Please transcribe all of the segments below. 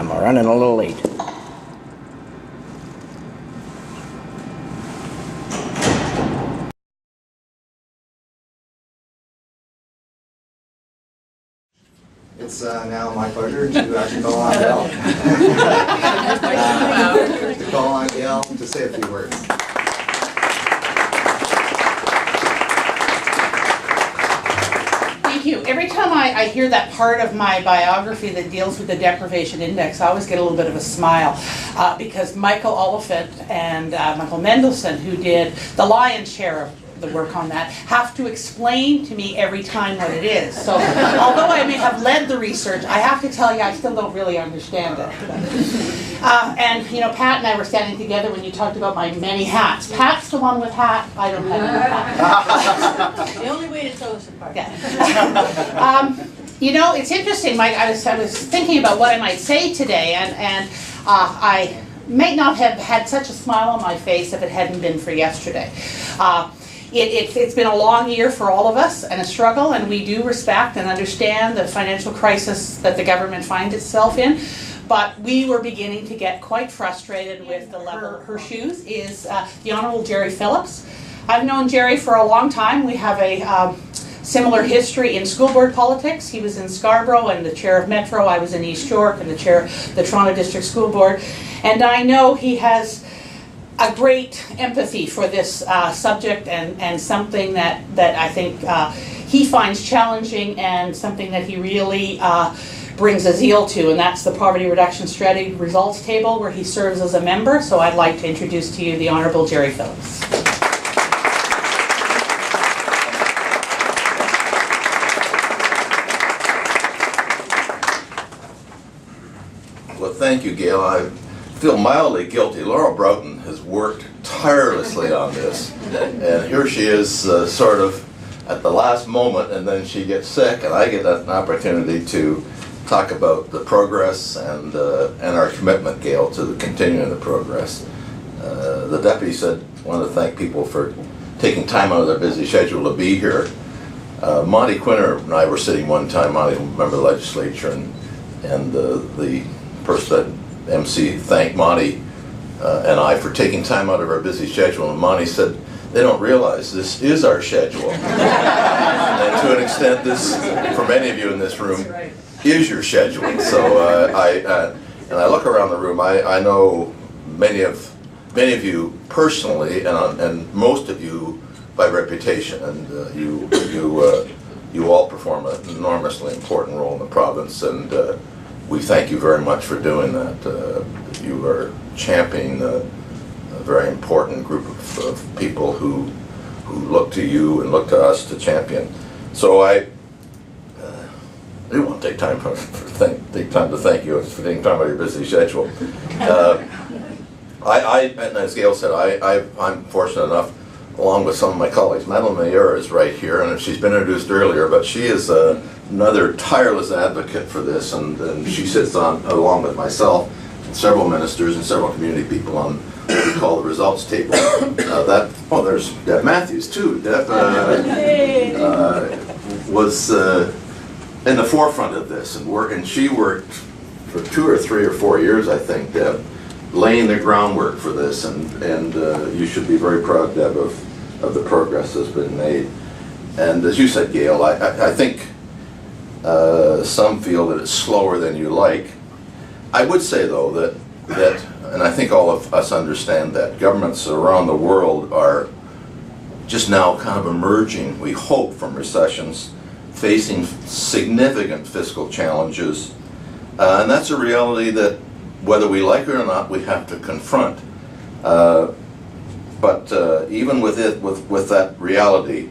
I'm running a little late. It's now my pleasure to actually call on Gail. To call on Gail to say a few words. Thank you. Every time I hear that part of my biography that deals with the deprivation index, I always get a little bit of a smile because Michael Oliphant and Michael Mendelsohn, who did the lion's share of the work on that, have to explain to me every time what it is. So although I may have led the research, I have to tell you I still don't really understand it. And you know, Pat and I were standing together when you talked about my many hats. Pat's the one with hat, I don't have any hat. The only way to tell us apart. Yeah. You know, it's interesting, Mike, I was thinking about what I might say today, and I may not have had such a smile on my face if it hadn't been for yesterday. It's been a long year for all of us and a struggle, and we do respect and understand the financial crisis that the government finds itself in. But we were beginning to get quite frustrated with the level. Her shoes is the Honourable Jerry Phillips. I've known Jerry for a long time. We have a similar history in school board politics. He was in Scarborough and the chair of Metro. I was in East York and the chair of the Toronto District School Board. And I know he has a great empathy for this subject and something that I think he finds challenging and something that he really brings a zeal to, and that's the Poverty Reduction Strategy Results Table, where he serves as a member. So I'd like to introduce to you the Honourable Jerry Phillips. Well, thank you, Gail. I feel mildly guilty. Laura Broughton has worked tirelessly on this, and here she is sort of at the last moment, and then she gets sick, and I get an opportunity to talk about the progress and our commitment, Gail, to continuing the progress. The deputy said, I want to thank people for taking time out of their busy schedule to be here. Monty Quinner and I were sitting one time, Monty, member of the legislature, and the person that MC thanked Monty and I for taking time out of our busy schedule, and Monty said, they don't realize this is our schedule. And to an extent, this, for many of you in this room, is your schedule. So I look around the room, I know many of you personally, and most of you by reputation, and you all perform an enormously important role in the province, and we thank you very much for doing that. You are championing a very important group of people who look to you and look to us to champion. So I do want to take time to thank you for taking time out of your busy schedule. And as Gail said, I'm fortunate enough, along with some of my colleagues. Madeleine Meilleur is right here, and she's been introduced earlier, but she is another tireless advocate for this, and she sits on, along with myself, and several ministers and several community people on what we call the results table. There's Deb Matthews too. Deb was in the forefront of this, and she worked for 2 or 3 or 4 years, I think, Deb, laying the groundwork for this, and you should be very proud, Deb, of the progress that's been made. And as you said, Gail, I think some feel that it's slower than you like. I would say, though, that, and I think all of us understand that, governments around the world are just now kind of emerging, we hope, from recessions, facing significant fiscal challenges, and that's a reality that, whether we like it or not, we have to confront. But even with that reality,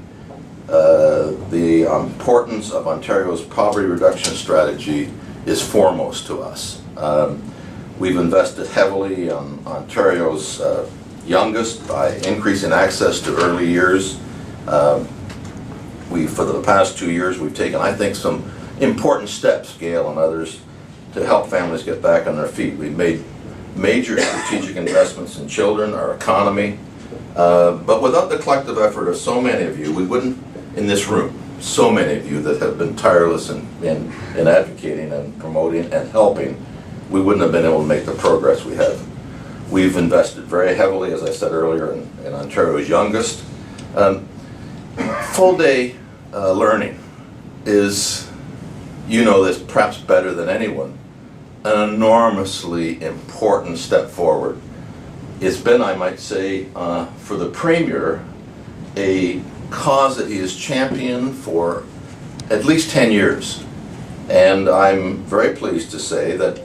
the importance of Ontario's poverty reduction strategy is foremost to us. We've invested heavily on Ontario's youngest by increasing access to early years. For the past 2 years, we've taken, I think, some important steps, Gail and others, to help families get back on their feet. We've made major strategic investments in children, our economy, but without the collective effort of so many of you, we wouldn't, in this room, so many of you that have been tireless in advocating and promoting and helping, we wouldn't have been able to make the progress we have. We've invested very heavily, as I said earlier, in Ontario's youngest. Full day learning is, you know this perhaps better than anyone, an enormously important step forward. It's been, I might say, for the Premier, a cause that he has championed for at least 10 years. And I'm very pleased to say that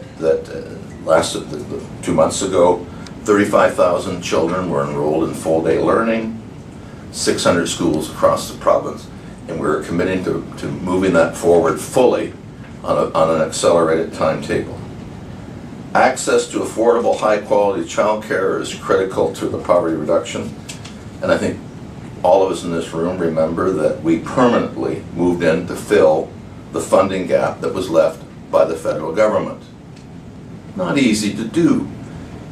2 months ago, 35,000 children were enrolled in full day learning, 600 schools across the province, and we're committing to moving that forward fully on an accelerated timetable. Access to affordable, high-quality childcare is critical to the poverty reduction, and I think all of us in this room remember that we permanently moved in to fill the funding gap that was left by the federal government. Not easy to do,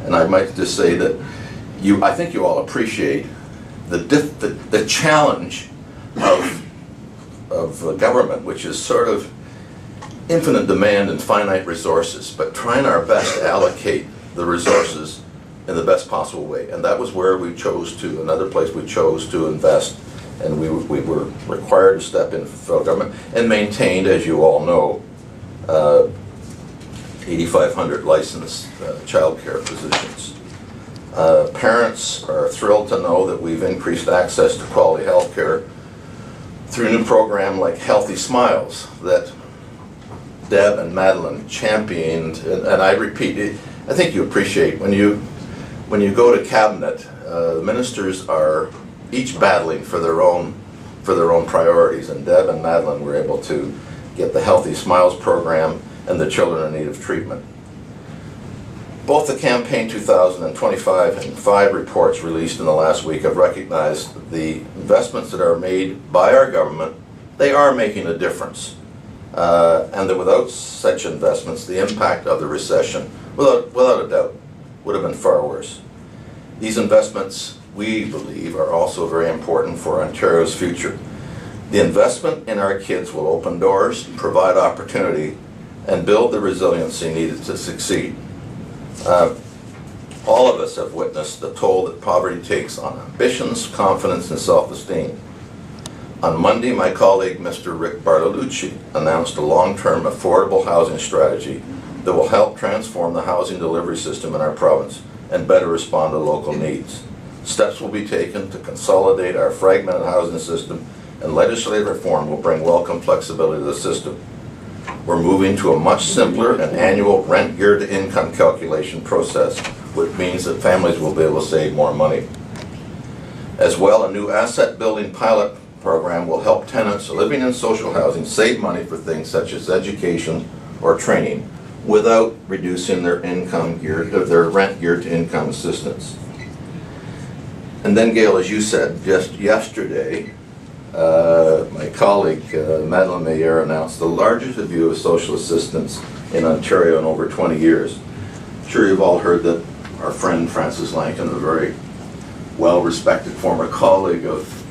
and I might just say that I think you all appreciate the challenge of government, which is sort of infinite demand and finite resources, but trying our best to allocate the resources in the best possible way. And that was where we chose to, another place we chose to invest, and we were required to step in for the federal government and maintained, as you all know, 8,500 licensed child care positions. Parents are thrilled to know that we've increased access to quality health care through a new program like Healthy Smiles that Deb and Madeline championed, and I repeat it, I think you appreciate when you go to cabinet, the ministers are each battling for their own priorities, and Deb and Madeline were able to get the Healthy Smiles program and the children in need of treatment. Both the Campaign 2025 and 5 reports released in the last week have recognized the investments that are made by our government. They are making a difference. And that without such investments, the impact of the recession, without a doubt, would have been far worse. These investments, we believe, are also very important for Ontario's future. The investment in our kids will open doors, provide opportunity, and build the resiliency needed to succeed. All of us have witnessed the toll that poverty takes on ambitions, confidence, and self-esteem. On Monday, my colleague, Mr. Rick Bartolucci, announced a long-term affordable housing strategy that will help transform the housing delivery system in our province and better respond to local needs. Steps will be taken to consolidate our fragmented housing system, and legislative reform will bring welcome flexibility to the system. We're moving to a much simpler and annual rent geared to income calculation process, which means that families will be able to save more money. As well, a new asset building pilot program will help tenants living in social housing save money for things such as education or training without reducing their rent geared to income assistance. And then, Gail, as you said, just yesterday, my colleague Madeline Mayer announced the largest review of social assistance in Ontario in over 20 years. I'm sure you've all heard that our friend Francis Lankin, a very well-respected former colleague of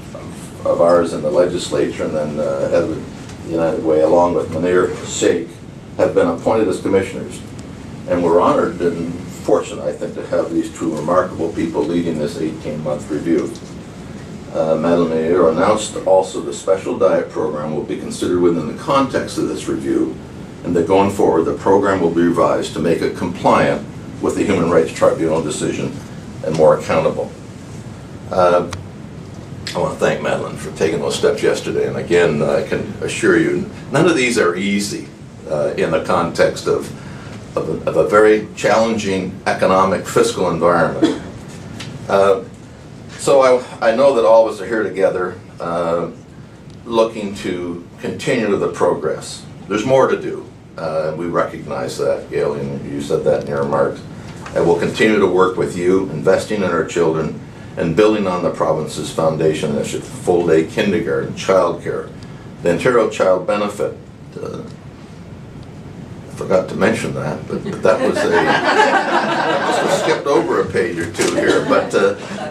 ours in the legislature, and then head of the United Way, along with Munir Sheikh, have been appointed as commissioners. And we're honored and fortunate, I think, to have these two remarkable people leading this 18-month review. Madeline Mayer announced also the special diet program will be considered within the context of this review, and that going forward the program will be revised to make it compliant with the Human Rights Tribunal decision and more accountable. I want to thank Madeline for taking those steps yesterday, and again, I can assure you, none of these are easy in the context of a very challenging economic fiscal environment. So I know that all of us are here together looking to continue the progress. There's more to do. We recognize that, Gail, and you said that in your remarks. And we'll continue to work with you, investing in our children and building on the province's foundation initiative, full-day kindergarten, childcare, the Ontario Child Benefit. I forgot to mention that, but that was I must have skipped over a page or two here. But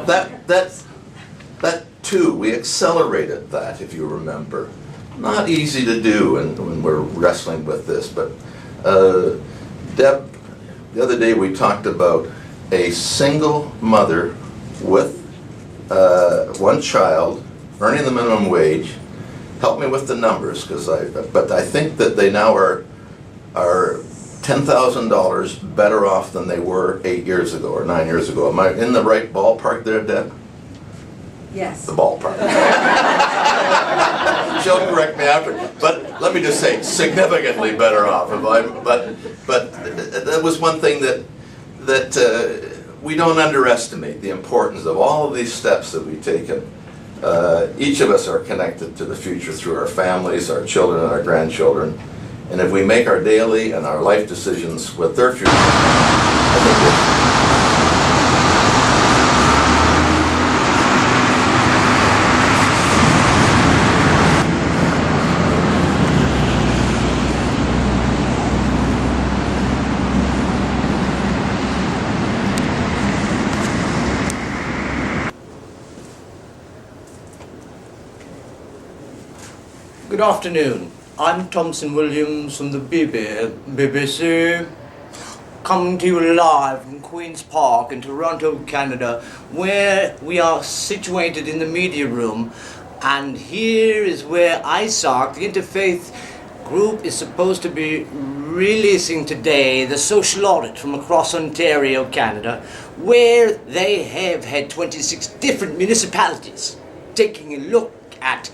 that too, we accelerated that, if you remember. Not easy to do when we're wrestling with this, but Deb The other day, we talked about a single mother with one child earning the minimum wage. Help me with the numbers, but I think that they now are $10,000 better off than they were 8 years ago or 9 years ago. Am I in the right ballpark there, Deb? Yes. The ballpark. She'll correct me after, but let me just say, significantly better off. But that was one thing that we don't underestimate, the importance of all of these steps that we've taken. Each of us are connected to the future through our families, our children, and our grandchildren. And if we make our daily and our life decisions with their future, I think we'll Good afternoon. I'm Thompson Williams from the BBC, coming to you live from Queen's Park in Toronto, Canada, where we are situated in the media room. And here is where ISOC, the interfaith group, is supposed to be releasing today the social audit from across Ontario, Canada, where they have had 26 different municipalities taking a look at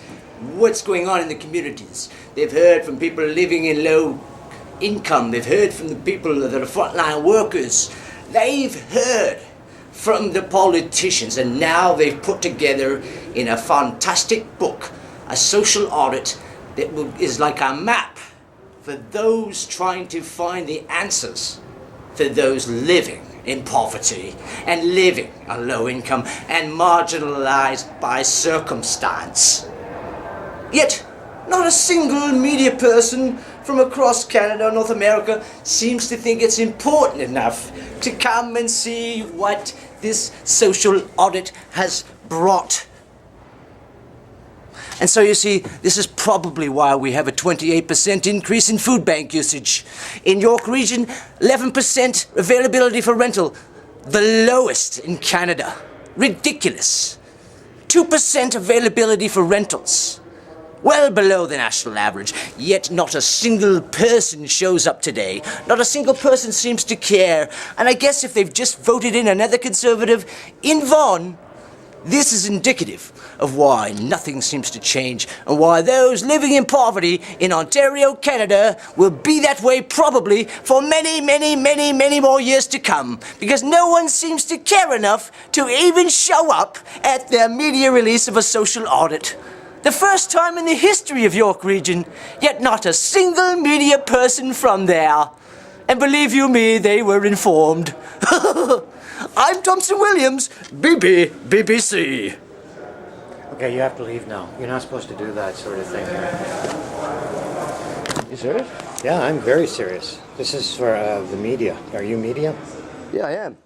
what's going on in the communities. They've heard from people living in low income. They've heard from the people that are frontline workers. They've heard from the politicians, and now they've put together in a fantastic book a social audit that is like a map for those trying to find the answers for those living in poverty and living on low income and marginalized by circumstance. Yet, not a single media person from across Canada or North America seems to think it's important enough to come and see what this social audit has brought. And so you see, this is probably why we have a 28% increase in food bank usage. In York Region, 11% availability for rental, the lowest in Canada. Ridiculous. 2% availability for rentals, well below the national average, yet not a single person shows up today. Not a single person seems to care. And I guess if they've just voted in another Conservative in Vaughan, this is indicative of why nothing seems to change and why those living in poverty in Ontario, Canada will be that way probably for many, many, many, many more years to come, because no one seems to care enough to even show up at their media release of a social audit. The first time in the history of York Region, yet not a single media person from there. And believe you me, they were informed. I'm Thompson Williams, BBC. Okay, you have to leave now. You're not supposed to do that sort of thing. You serious? Yeah, I'm very serious. This is for the media. Are you media? Yeah, I am.